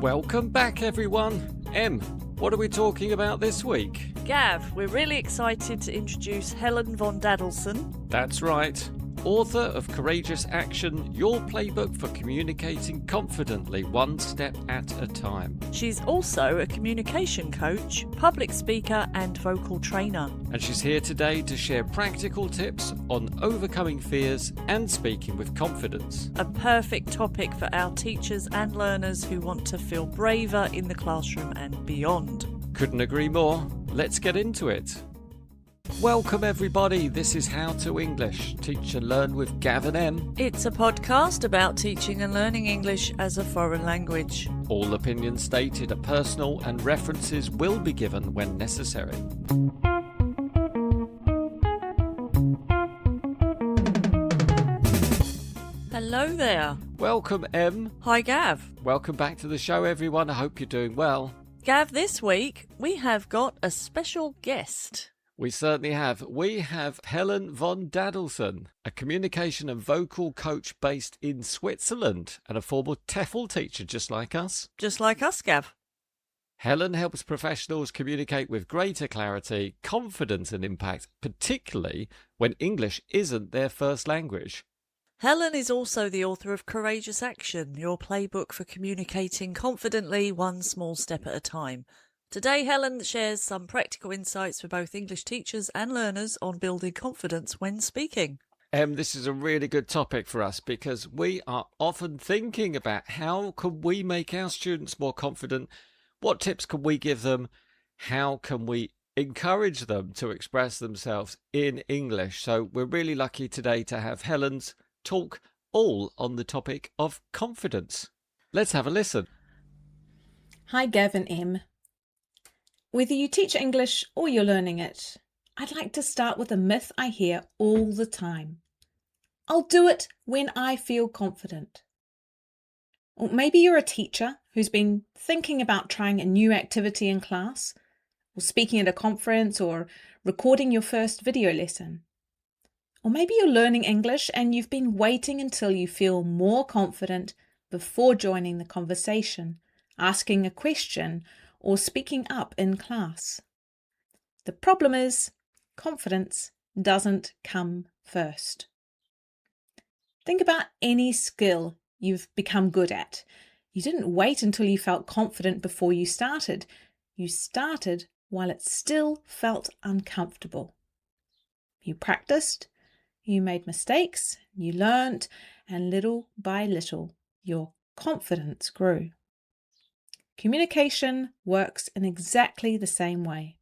Welcome back, everyone. Em, what are we talking about this week? Gav, we're really excited to introduce Helen von Dadelszen. That's right. Author of Courageous Action, your playbook for communicating confidently one step at a time. She's also a communication coach, public speaker and vocal trainer. And she's here today to share practical tips on overcoming fears and speaking with confidence. A perfect topic for our teachers and learners who want to feel braver in the classroom and beyond. Couldn't agree more. Let's get into it. Welcome everybody, this is How to English, Teach and Learn with Gav and Em. It's a podcast about teaching and learning English as a foreign language. All opinions stated are personal and references will be given when necessary. Hello there. Welcome Em. Hi Gav. Welcome back to the show everyone, I hope you're doing well. Gav, this week we have got a special guest. We certainly have. We have Helen von Dadelszen, a communication and vocal coach based in Switzerland and a former TEFL teacher just like us. Just like us, Gav. Helen helps professionals communicate with greater clarity, confidence and impact, particularly when English isn't their first language. Helen is also the author of Courageous Action, your playbook for communicating confidently one small step at a time. Today, Helen shares some practical insights for both English teachers and learners on building confidence when speaking. This is a really good topic for us because we are often thinking about how can we make our students more confident? What tips can we give them? How can we encourage them to express themselves in English? So we're really lucky today to have Helen's talk all on the topic of confidence. Let's have a listen. Hi Gav and Em. Whether you teach English or you're learning it, I'd like to start with a myth I hear all the time. I'll do it when I feel confident. Or maybe you're a teacher who's been thinking about trying a new activity in class, or speaking at a conference, or recording your first video lesson. Or maybe you're learning English and you've been waiting until you feel more confident before joining the conversation, asking a question, or speaking up in class. The problem is, confidence doesn't come first. Think about any skill you've become good at. You didn't wait until you felt confident before you started. You started while it still felt uncomfortable. You practiced, you made mistakes, you learnt, and little by little, your confidence grew. Communication works in exactly the same way.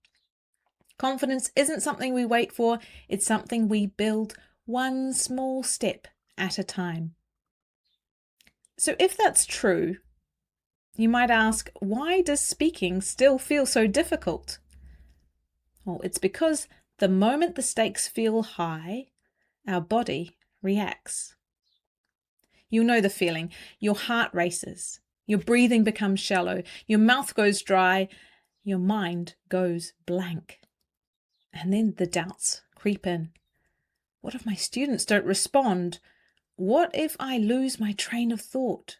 Confidence isn't something we wait for, it's something we build one small step at a time. So if that's true, you might ask, why does speaking still feel so difficult? Well, it's because the moment the stakes feel high, our body reacts. You know the feeling, your heart races. Your breathing becomes shallow, your mouth goes dry, your mind goes blank. And then the doubts creep in. What if my students don't respond? What if I lose my train of thought?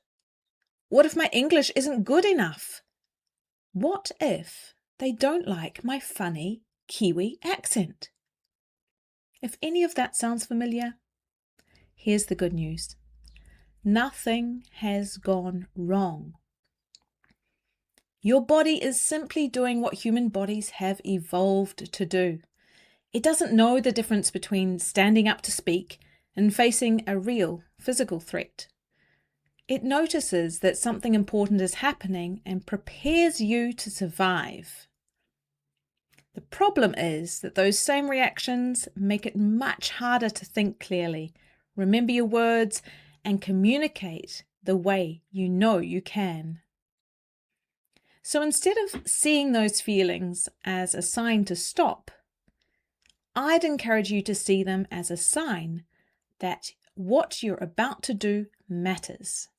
What if my English isn't good enough? What if they don't like my funny Kiwi accent? If any of that sounds familiar, here's the good news. Nothing has gone wrong. Your body is simply doing what human bodies have evolved to do. It doesn't know the difference between standing up to speak and facing a real physical threat. It notices that something important is happening and prepares you to survive. The problem is that those same reactions make it much harder to think clearly, remember your words, and communicate the way you know you can. So instead of seeing those feelings as a sign to stop, I'd encourage you to see them as a sign that what you're about to do matters.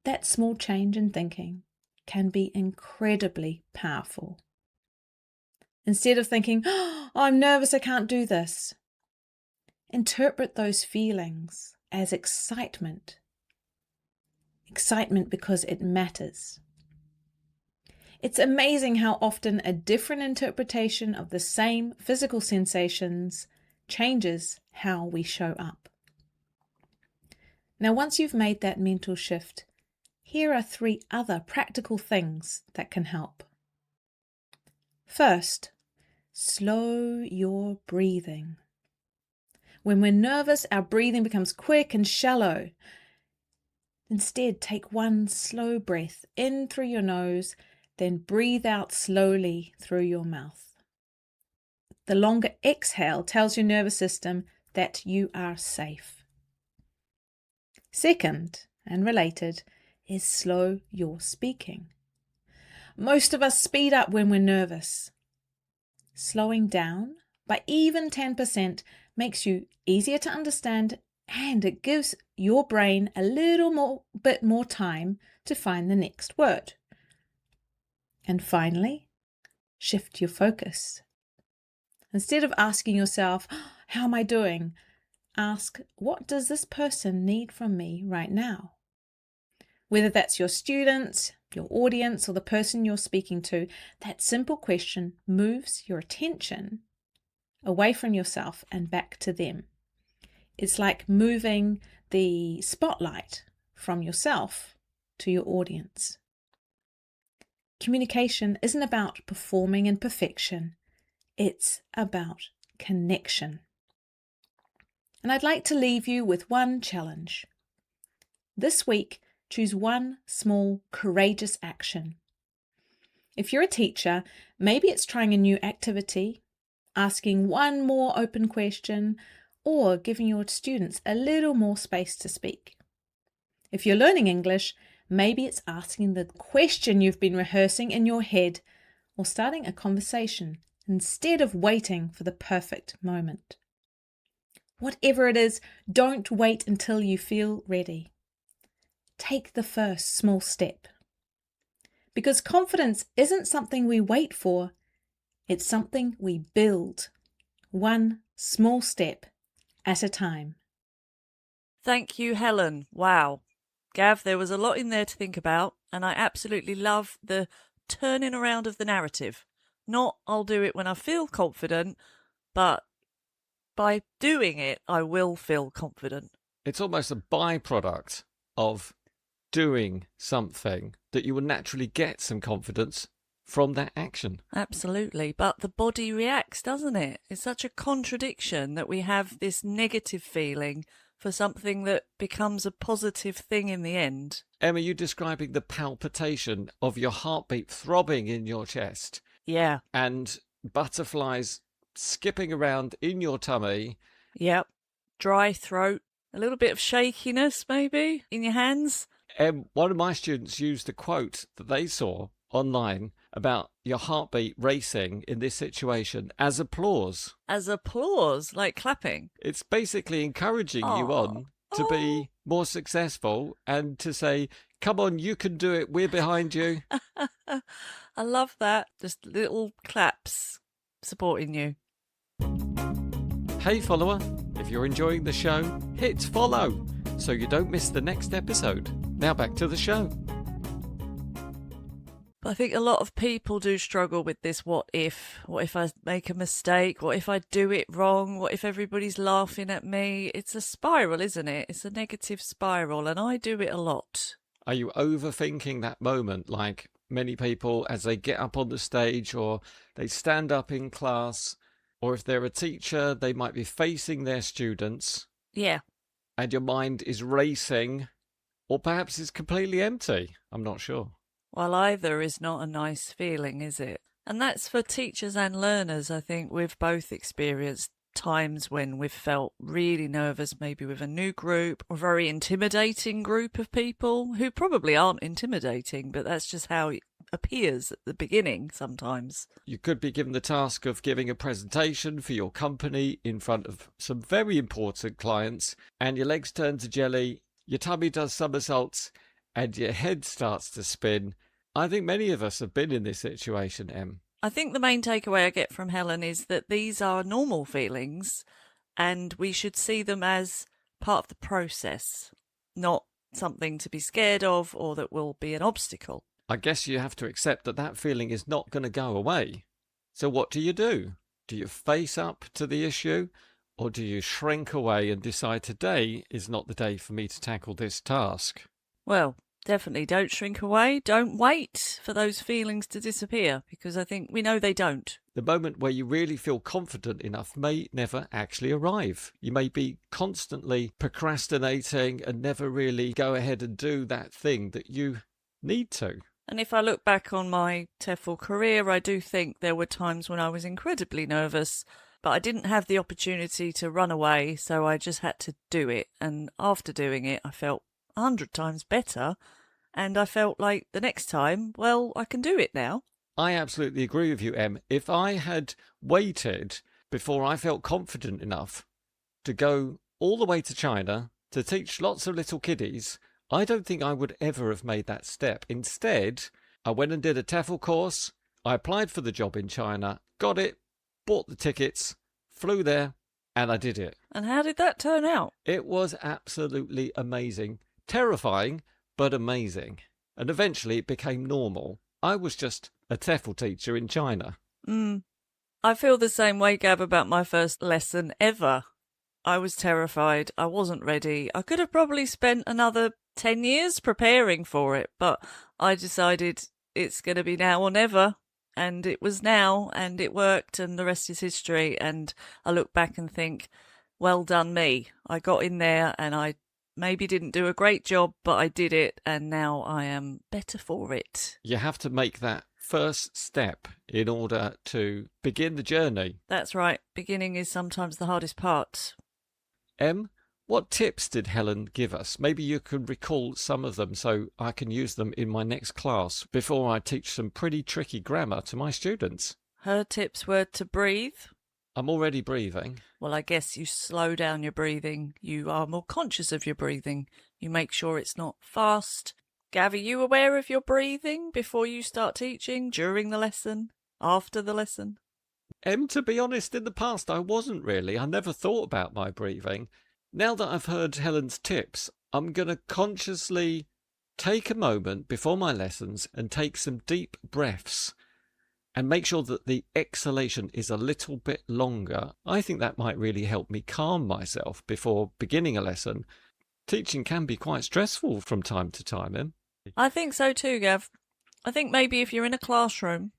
That small change in thinking can be incredibly powerful. Instead of thinking, oh, I'm nervous, I can't do this, interpret those feelings as excitement. excitement because it matters. It's amazing how often a different interpretation of the same physical sensations changes how we show up. Now, once you've made that mental shift, here are 3 other practical things that can help. First, slow your breathing. When we're nervous, our breathing becomes quick and shallow. Instead, take one slow breath in through your nose, then breathe out slowly through your mouth. The longer exhale tells your nervous system that you are safe. Second, and related, is slow your speaking. Most of us speed up when we're nervous. Slowing down by even 10% makes you easier to understand, and it gives your brain a bit more time to find the next word. And finally, shift your focus. Instead of asking yourself, how am I doing? Ask, what does this person need from me right now? Whether that's your students, your audience, or the person you're speaking to, that simple question moves your attention away from yourself and back to them. It's like moving the spotlight from yourself to your audience. Communication isn't about performing in perfection. It's about connection. And I'd like to leave you with one challenge. This week, choose one small, courageous action. If you're a teacher, maybe it's trying a new activity, asking one more open question, or giving your students a little more space to speak. If you're learning English, maybe it's asking the question you've been rehearsing in your head, or starting a conversation instead of waiting for the perfect moment. Whatever it is, don't wait until you feel ready. Take the first small step. Because confidence isn't something we wait for, it's something we build, one small step at a time. Thank you, Helen. Wow. Gav, there was a lot in there to think about, and I absolutely love the turning around of the narrative. Not, I'll do it when I feel confident, but by doing it, I will feel confident. It's almost a byproduct of doing something that you will naturally get some confidence from that action. Absolutely. But the body reacts, doesn't it? It's such a contradiction that we have this negative feeling for something that becomes a positive thing in the end. Emma, you describing the palpitation of your heartbeat throbbing in your chest. Yeah. And butterflies skipping around in your tummy. Yep. Dry throat. A little bit of shakiness, maybe, in your hands. One of my students used a quote that they saw online about your heartbeat racing in this situation as applause. As applause, like clapping. It's basically encouraging you on to be more successful and to say, come on, you can do it, we're behind you. I love that. Just little claps supporting you. Hey follower, if you're enjoying the show, hit follow so you don't miss the next episode. Now back to the show. I think a lot of people do struggle with this what if. What if I make a mistake? What if I do it wrong? What if everybody's laughing at me? It's a spiral, isn't it? It's a negative spiral, and I do it a lot. Are you overthinking that moment like many people as they get up on the stage or they stand up in class, or if they're a teacher, they might be facing their students? Yeah. And your mind is racing, or perhaps it's completely empty. I'm not sure. Well, either is not a nice feeling, is it? And that's for teachers and learners. I think we've both experienced times when we've felt really nervous, maybe with a new group or a very intimidating group of people who probably aren't intimidating, but that's just how it appears at the beginning sometimes. You could be given the task of giving a presentation for your company in front of some very important clients, and your legs turn to jelly, your tummy does somersaults, and your head starts to spin. I think many of us have been in this situation, Em. I think the main takeaway I get from Helen is that these are normal feelings and we should see them as part of the process, not something to be scared of or that will be an obstacle. I guess you have to accept that that feeling is not going to go away. So what do? Do you face up to the issue, or do you shrink away and decide today is not the day for me to tackle this task? Well, definitely don't shrink away. Don't wait for those feelings to disappear, because I think we know they don't. The moment where you really feel confident enough may never actually arrive. You may be constantly procrastinating and never really go ahead and do that thing that you need to. And if I look back on my TEFL career, I do think there were times when I was incredibly nervous, but I didn't have the opportunity to run away, so I just had to do it. And after doing it, I felt 100 times better, and I felt like the next time, well, I can do it now. I absolutely agree with you, Em. If I had waited before I felt confident enough to go all the way to China to teach lots of little kiddies, I don't think I would ever have made that step. Instead, I went and did a TEFL course. I applied for the job in China, got it, bought the tickets, flew there, and I did it. And how did that turn out? It was absolutely amazing. Terrifying, but amazing. And eventually it became normal. I was just a TEFL teacher in China. I feel the same way, Gav, about my first lesson ever. I was terrified. I wasn't ready. I could have probably spent another 10 years preparing for it, but I decided it's going to be now or never. And it was now, and it worked, and the rest is history. And I look back and think, well done me. I got in there and I maybe didn't do a great job, but I did it, and now I am better for it. You have to make that first step in order to begin the journey. That's right. Beginning is sometimes the hardest part. Em, what tips did Helen give us? Maybe you can recall some of them so I can use them in my next class before I teach some pretty tricky grammar to my students. Her tips were to breathe. I'm already breathing. Well, I guess you slow down your breathing. You are more conscious of your breathing. You make sure it's not fast. Gav, are you aware of your breathing before you start teaching, during the lesson, after the lesson? Em, to be honest, in the past I wasn't really. I never thought about my breathing. Now that I've heard Helen's tips, I'm going to consciously take a moment before my lessons and take some deep breaths and make sure that the exhalation is a little bit longer. I think that might really help me calm myself before beginning a lesson. Teaching can be quite stressful from time to time, Em. I think so too, Gav. I think maybe if you're in a classroom,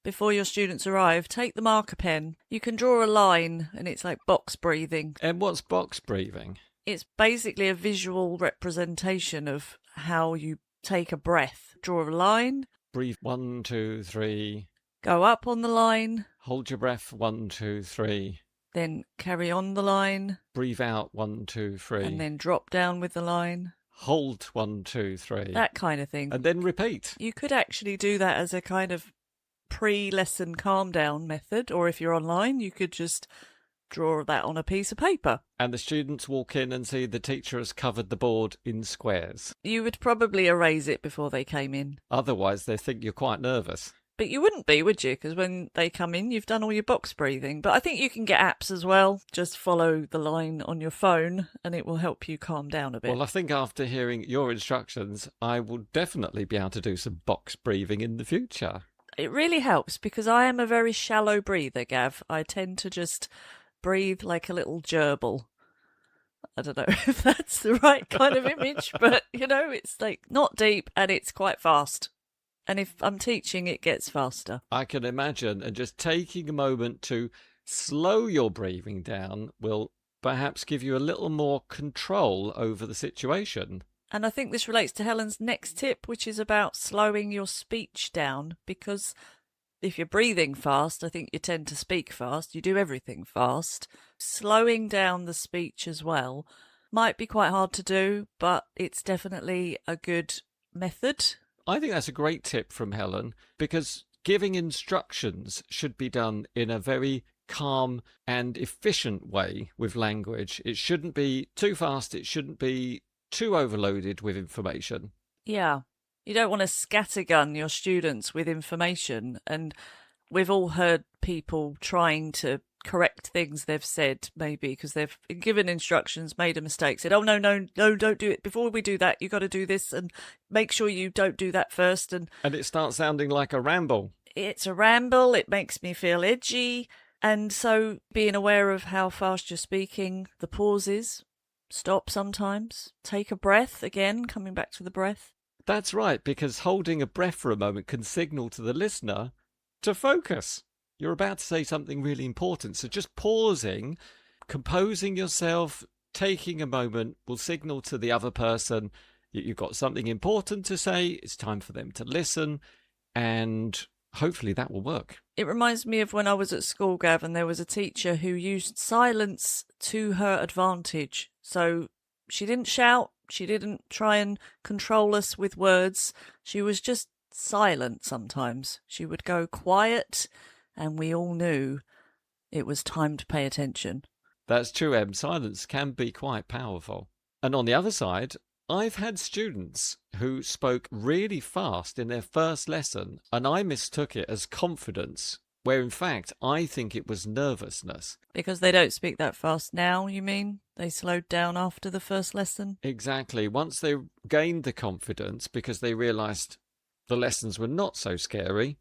before your students arrive, take the marker pen. You can draw a line, and it's like box breathing. And what's box breathing? It's basically a visual representation of how you take a breath. Draw a line. Breathe 1, 2, 3. Go up on the line. Hold your breath 1, 2, 3. Then carry on the line. Breathe out 1, 2, 3. And then drop down with the line. Hold 1, 2, 3. That kind of thing. And then repeat. You could actually do that as a kind of pre-lesson calm down method, or if you're online, you could just draw that on a piece of paper. And the students walk in and see the teacher has covered the board in squares. You would probably erase it before they came in. Otherwise, they think you're quite nervous. But you wouldn't be, would you? Because when they come in, you've done all your box breathing. But I think you can get apps as well. Just follow the line on your phone and it will help you calm down a bit. Well, I think after hearing your instructions, I will definitely be able to do some box breathing in the future. It really helps because I am a very shallow breather, Gav. I tend to just breathe like a little gerbil. I don't know if that's the right kind of image, but, you know, it's like not deep and it's quite fast. And if I'm teaching, it gets faster. I can imagine, and just taking a moment to slow your breathing down will perhaps give you a little more control over the situation. And I think this relates to Helen's next tip, which is about slowing your speech down, because if you're breathing fast, I think you tend to speak fast. You do everything fast. Slowing down the speech as well might be quite hard to do, but it's definitely a good method. I think that's a great tip from Helen, because giving instructions should be done in a very calm and efficient way with language. It shouldn't be too fast. It shouldn't be too overloaded with information. Yeah. You don't want to scattergun your students with information. And we've all heard people trying to correct things they've said, maybe because they've given instructions, made a mistake, said, oh, no, don't do it. Before we do that, you got to do this and make sure you don't do that first. And it starts sounding like a ramble. It's a ramble. It makes me feel edgy. And so being aware of how fast you're speaking, the pauses, stop sometimes, take a breath, again, coming back to the breath. That's right, because holding a breath for a moment can signal to the listener to focus. You're about to say something really important, so just pausing, composing yourself, taking a moment will signal to the other person that you've got something important to say. It's time for them to listen, and hopefully that will work. It reminds me of when I was at school, Gav, and there was a teacher who used silence to her advantage. So she didn't shout, she didn't try and control us with words. She was just silent sometimes. She would go quiet, and we all knew it was time to pay attention. That's true, Em. Silence can be quite powerful. And on the other side, I've had students who spoke really fast in their first lesson, and I mistook it as confidence, where in fact I think it was nervousness. Because they don't speak that fast now, you mean? They slowed down after the first lesson? Exactly. Once they gained the confidence because they realised the lessons were not so scary,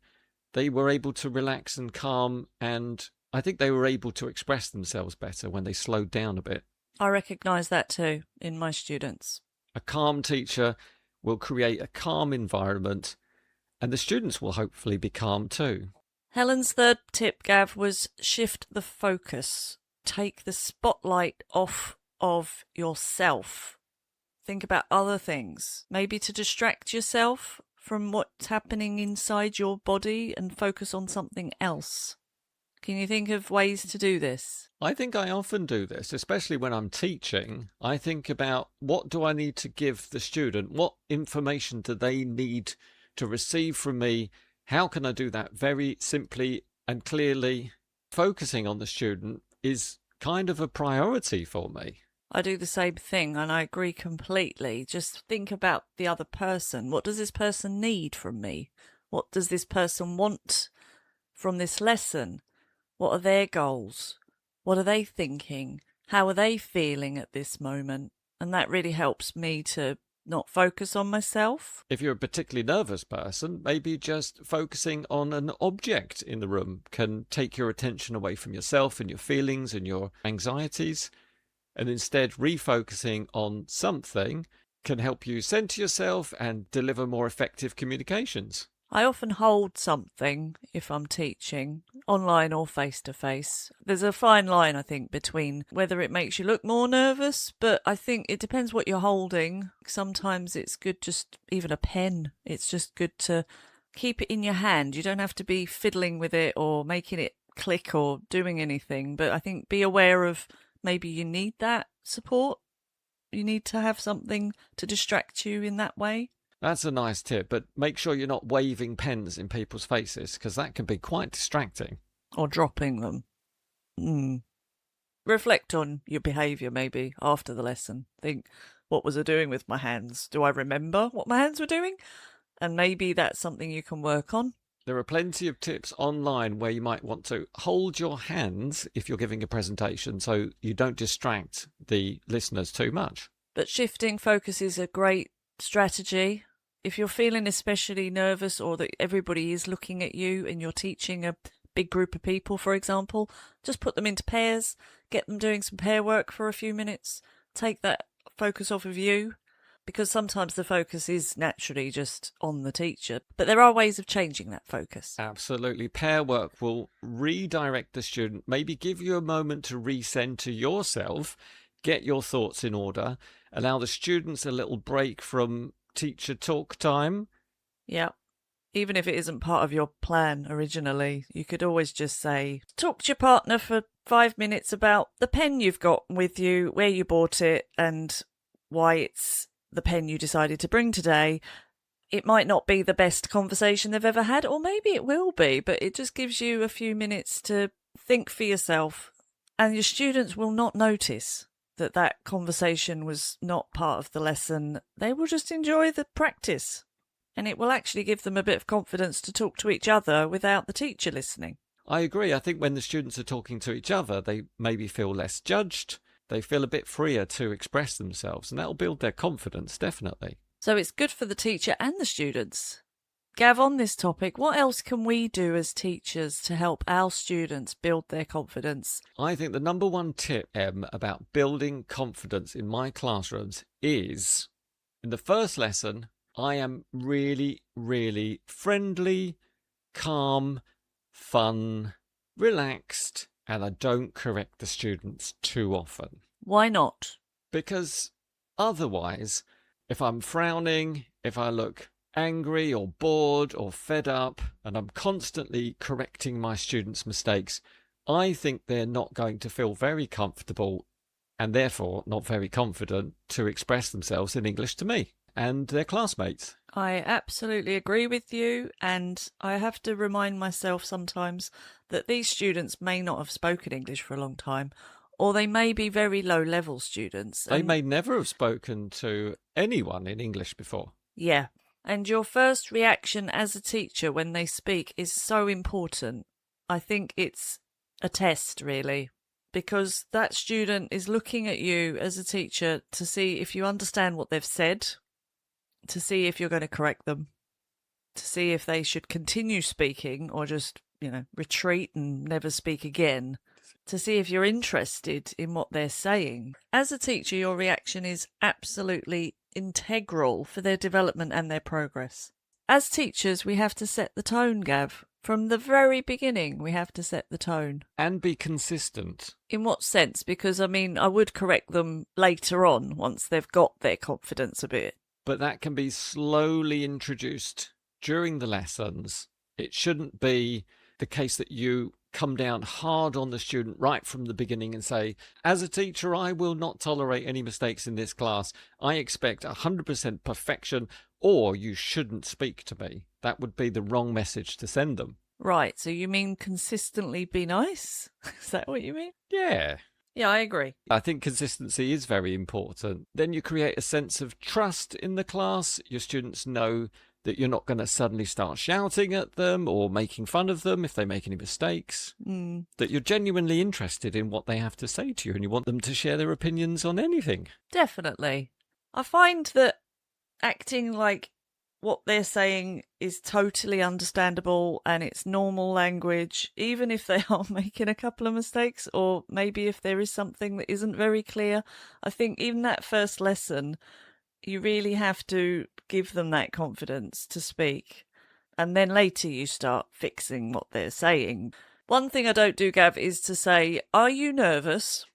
they were able to relax and calm, and I think they were able to express themselves better when they slowed down a bit. I recognise that too in my students. A calm teacher will create a calm environment, and the students will hopefully be calm too. Helen's third tip, Gav, was shift the focus. Take the spotlight off of yourself. Think about other things, maybe to distract yourself from what's happening inside your body and focus on something else. Can you think of ways to do this? I think I often do this, especially when I'm teaching. I think about what do I need to give the student? What information do they need to receive from me? How can I do that very simply and clearly? Focusing on the student is kind of a priority for me. I do the same thing, and I agree completely. Just think about the other person. What does this person need from me? What does this person want from this lesson? What are their goals? What are they thinking? How are they feeling at this moment? And that really helps me to not focus on myself. If you're a particularly nervous person, maybe just focusing on an object in the room can take your attention away from yourself and your feelings and your anxieties. And instead refocusing on something can help you center yourself and deliver more effective communications. I often hold something if I'm teaching, online or face-to-face. There's a fine line, I think, between whether it makes you look more nervous, but I think it depends what you're holding. Sometimes it's good, just even a pen. It's just good to keep it in your hand. You don't have to be fiddling with it or making it click or doing anything, but I think be aware of maybe you need that support. You need to have something to distract you in that way. That's a nice tip, but make sure you're not waving pens in people's faces because that can be quite distracting. Or dropping them. Reflect on your behaviour maybe after the lesson. Think, what was I doing with my hands? Do I remember what my hands were doing? And maybe that's something you can work on. There are plenty of tips online where you might want to hold your hands if you're giving a presentation so you don't distract the listeners too much. But shifting focus is a great strategy. If you're feeling especially nervous or that everybody is looking at you and you're teaching a big group of people, for example, just put them into pairs, get them doing some pair work for a few minutes, take that focus off of you, because sometimes the focus is naturally just on the teacher. But there are ways of changing that focus. Absolutely. Pair work will redirect the student, maybe give you a moment to recenter yourself, get your thoughts in order, allow the students a little break from teacher talk time. Yeah. Even if it isn't part of your plan originally, you could always just say, talk to your partner for 5 minutes about the pen you've got with you, where you bought it, and why it's the pen you decided to bring today. It might not be the best conversation they've ever had, or maybe it will be, but it just gives you a few minutes to think for yourself, and your students will not notice that conversation was not part of the lesson. They will just enjoy the practice, and it will actually give them a bit of confidence to talk to each other without the teacher listening. I agree. I think when the students are talking to each other, they maybe feel less judged. They feel a bit freer to express themselves, and that'll build their confidence, definitely. So it's good for the teacher and the students. Gav, on this topic, what else can we do as teachers to help our students build their confidence? I think the number one tip, Em, about building confidence in my classrooms is, in the first lesson, I am really, really friendly, calm, fun, relaxed, and I don't correct the students too often. Why not? Because otherwise, if I'm frowning, if I look angry or bored or fed up, and I'm constantly correcting my students' mistakes, I think they're not going to feel very comfortable and therefore not very confident to express themselves in English to me and their classmates. I absolutely agree with you, and I have to remind myself sometimes that these students may not have spoken English for a long time, or they may be very low-level students. They may never have spoken to anyone in English before. Yeah, and your first reaction as a teacher when they speak is so important. I think it's a test, really, because that student is looking at you as a teacher to see if you understand what they've said, to see if you're going to correct them, to see if they should continue speaking or just, retreat and never speak again, to see if you're interested in what they're saying. As a teacher, your reaction is absolutely integral for their development and their progress. As teachers, we have to set the tone, Gav. From the very beginning, we have to set the tone. And be consistent. In what sense? Because, I would correct them later on once they've got their confidence a bit. But that can be slowly introduced during the lessons. It shouldn't be the case that you come down hard on the student right from the beginning and say, as a teacher, I will not tolerate any mistakes in this class. I expect 100% perfection, or you shouldn't speak to me. That would be the wrong message to send them. Right, so you mean consistently be nice? Is that what you mean? Yeah. Yeah, I agree. I think consistency is very important. Then you create a sense of trust in the class. Your students know that you're not going to suddenly start shouting at them or making fun of them if they make any mistakes. That you're genuinely interested in what they have to say to you and you want them to share their opinions on anything. Definitely. I find that acting like what they're saying is totally understandable and it's normal language, even if they are making a couple of mistakes or maybe if there is something that isn't very clear. I think even that first lesson, you really have to give them that confidence to speak. And then later you start fixing what they're saying. One thing I don't do, Gav, is to say, are you nervous?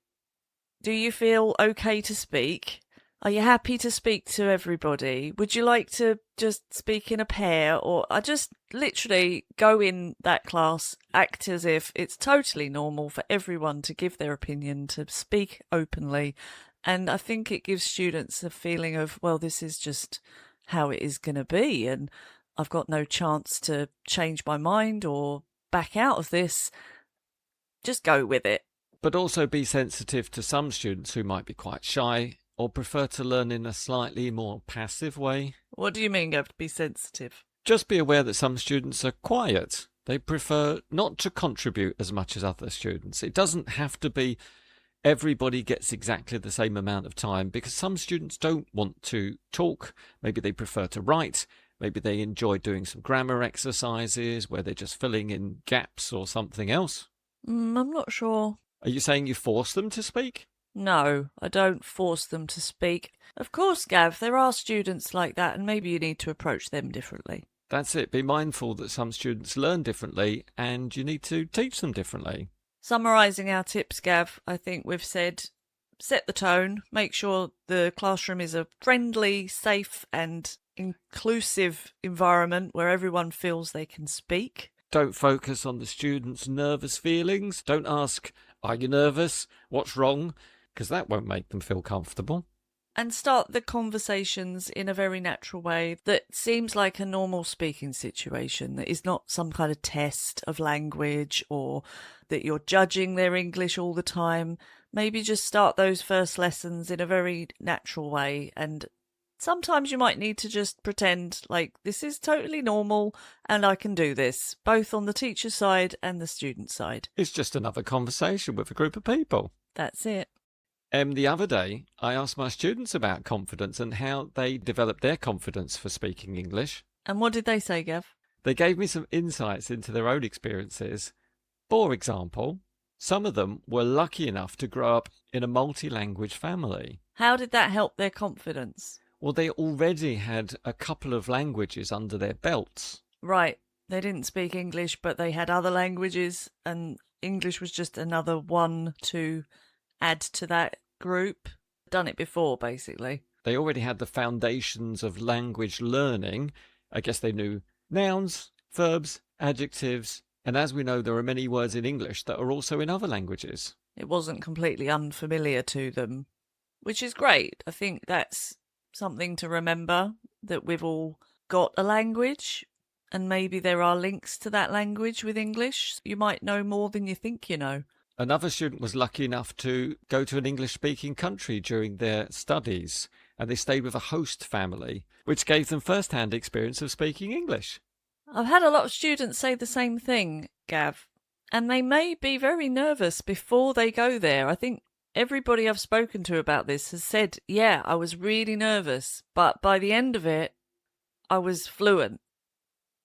Do you feel okay to speak? Are you happy to speak to everybody? Would you like to just speak in a pair? Or I just literally go in that class, act as if it's totally normal for everyone to give their opinion, to speak openly. And I think it gives students a feeling of, well, this is just how it is going to be. And I've got no chance to change my mind or back out of this. Just go with it. But also be sensitive to some students who might be quite shy or prefer to learn in a slightly more passive way. What do you mean, Gav, to be sensitive? Just be aware that some students are quiet. They prefer not to contribute as much as other students. It doesn't have to be everybody gets exactly the same amount of time, because some students don't want to talk. Maybe they prefer to write. Maybe they enjoy doing some grammar exercises where they're just filling in gaps or something else. I'm not sure. Are you saying you force them to speak? No, I don't force them to speak. Of course, Gav, there are students like that, and maybe you need to approach them differently. That's it. Be mindful that some students learn differently and you need to teach them differently. Summarising our tips, Gav, I think we've said set the tone, make sure the classroom is a friendly, safe and inclusive environment where everyone feels they can speak. Don't focus on the students' nervous feelings. Don't ask, are you nervous? What's wrong? Because that won't make them feel comfortable. And start the conversations in a very natural way that seems like a normal speaking situation, that is not some kind of test of language or that you're judging their English all the time. Maybe just start those first lessons in a very natural way and sometimes you might need to just pretend like this is totally normal and I can do this, both on the teacher side and the student side. It's just another conversation with a group of people. That's it. The other day, I asked my students about confidence and how they developed their confidence for speaking English. And what did they say, Gav? They gave me some insights into their own experiences. For example, some of them were lucky enough to grow up in a multi-language family. How did that help their confidence? Well, they already had a couple of languages under their belts. Right. They didn't speak English, but they had other languages, and English was just another one to add to that group. Done it before, basically. They already had the foundations of language learning. I guess they knew nouns, verbs, adjectives, and as we know, there are many words in English that are also in other languages. It wasn't completely unfamiliar to them, which is great. I think that's something to remember, that we've all got a language, and maybe there are links to that language with English. You might know more than you think you know. Another student was lucky enough to go to an English-speaking country during their studies, and they stayed with a host family, which gave them first-hand experience of speaking English. I've had a lot of students say the same thing, Gav, and they may be very nervous before they go there. I think everybody I've spoken to about this has said, yeah, I was really nervous, but by the end of it, I was fluent.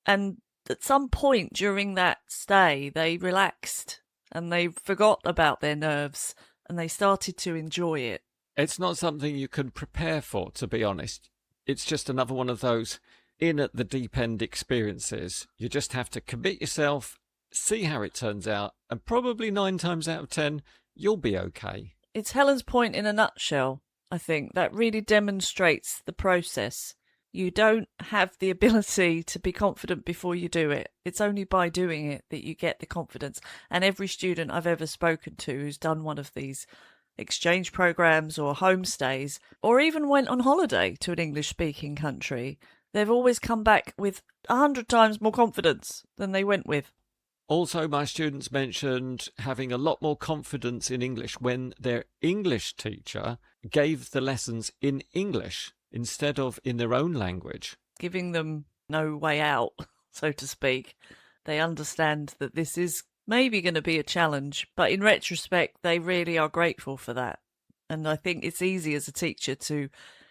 And at some point during that stay, they relaxed and they forgot about their nerves and they started to enjoy it. It's not something you can prepare for, to be honest. It's just another one of those in at the deep end experiences. You just have to commit yourself, see how it turns out, and probably 9 times out of 10, you'll be okay. It's Helen's point in a nutshell, I think. That really demonstrates the process. You don't have the ability to be confident before you do it. It's only by doing it that you get the confidence. And every student I've ever spoken to who's done one of these exchange programs or homestays, or even went on holiday to an English-speaking country, they've always come back with 100 times more confidence than they went with. Also, my students mentioned having a lot more confidence in English when their English teacher gave the lessons in English instead of in their own language. Giving them no way out, so to speak. They understand that this is maybe going to be a challenge, but in retrospect, they really are grateful for that. And I think it's easy as a teacher to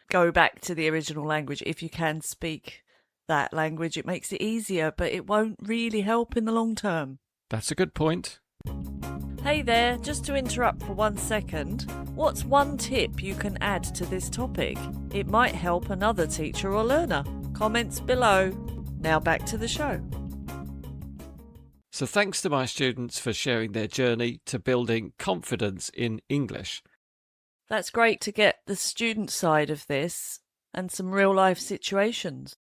go back to the original language. If you can speak that language, it makes it easier, but it won't really help in the long term. That's a good point. Hey there, just to interrupt for 1 second, what's one tip you can add to this topic? It might help another teacher or learner. Comments below. Now back to the show. So thanks to my students for sharing their journey to building confidence in English. That's great to get the student side of this and some real life situations.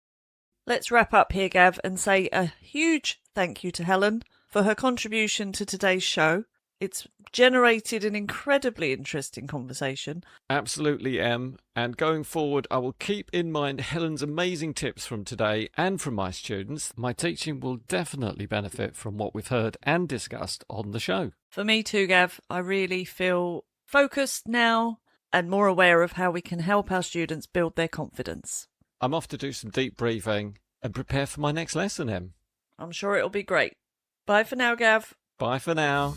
Let's wrap up here, Gav, and say a huge thank you to Helen for her contribution to today's show. It's generated an incredibly interesting conversation. Absolutely, Em. And going forward, I will keep in mind Helen's amazing tips from today and from my students. My teaching will definitely benefit from what we've heard and discussed on the show. For me too, Gav, I really feel focused now and more aware of how we can help our students build their confidence. I'm off to do some deep breathing and prepare for my next lesson, Em. I'm sure it'll be great. Bye for now, Gav. Bye for now.